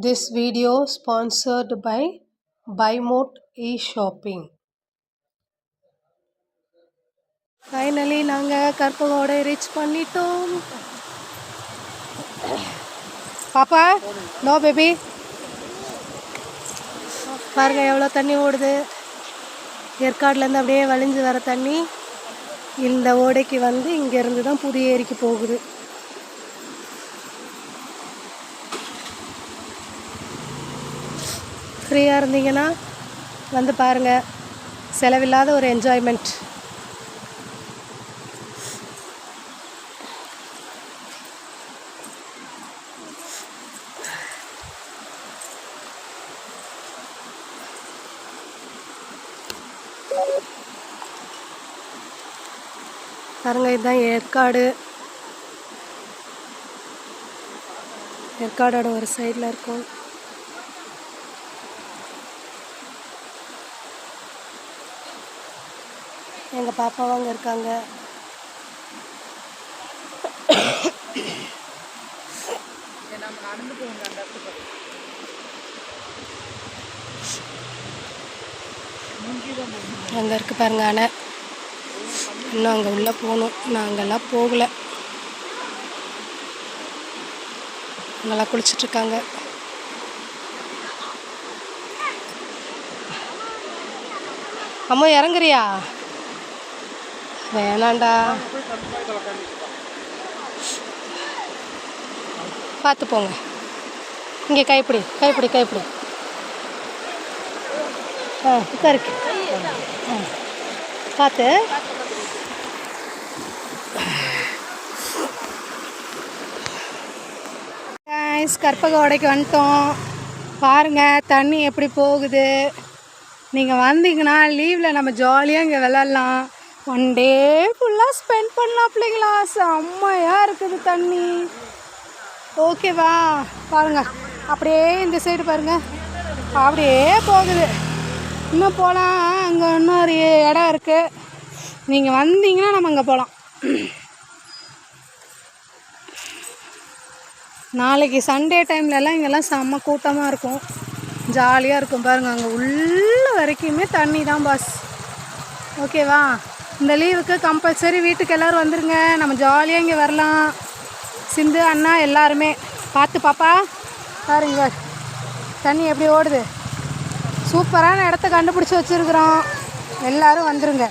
This video sponsored by BuyMote eShopping. Finally நாங்கள் கற்பகோடை reach பண்ணிட்டோம். பாப்பா நோ பேபி. பாருங்க எவ்வளோ தண்ணி ஓடுது. ஏற்காடுலேருந்து அப்படியே வழிஞ்சு வர தண்ணி இந்த ஓடைக்கு வந்து இங்கேருந்து தான் புதிய ஏரிக்கு போகுது. ஃப்ரீயாக இருந்தீங்கன்னா வந்து பாருங்கள், செலவில்லாத ஒரு என்ஜாய்மெண்ட். பாருங்க, இதுதான் ஏற்காடு. ஏற்காடோட ஒரு சைடில் இருக்கும். எங்கள் பாப்பாவும் அங்கே இருக்காங்க. அங்கே இருக்கு பாருங்க அணை. இன்னும் அங்கே உள்ளே போகணும். நான் அங்கெல்லாம் போகலை. நல்லா குளிச்சிட்ருக்காங்க. அம்மா இறங்குறியா? வேணாண்டா, பார்த்து போங்க. இங்கே கைப்பிடி கைப்பிடி கைப்பிடி. உட்காருக்கு. பார்த்து. கற்பகோடைக்கு வந்துட்டோம். பாருங்கள் தண்ணி எப்படி போகுது. நீங்கள் வந்தீங்கன்னா லீவில் நம்ம ஜாலியாக இங்கே விளாட்லாம். ஒன் டே ஃபுல்லாக ஸ்பெண்ட் பண்ணலாம் பிள்ளைங்களா. செம்மையாக இருக்குது தண்ணி. ஓகேவா? பாருங்கள் அப்படியே இந்த சைடு பாருங்கள், அப்படியே போகுது. இன்னும் போகலாம். அங்கே இன்னொரு இடம் இருக்குது. நீங்கள் வந்தீங்கன்னா நம்ம அங்கே போகலாம். நாளைக்கு சண்டே டைம்லலாம் இங்கெல்லாம் செம்ம கூட்டமாக இருக்கும், ஜாலியாக இருக்கும். பாருங்கள் அங்கே உள்ள வரைக்குமே தண்ணி தான் பாஸ். ஓகேவா? இந்த லீவுக்கு கம்பல்சரி வீட்டுக்கு எல்லோரும் வந்துடுங்க. நம்ம ஜாலியாக இங்கே வரலாம். சிந்து அண்ணா எல்லாருமே. பார்த்து பாப்பா பாருங்க தண்ணி எப்படி ஓடுது. சூப்பரான இடத்த கண்டுபிடிச்சி வச்சுருக்குறோம். எல்லோரும் வந்துடுங்க.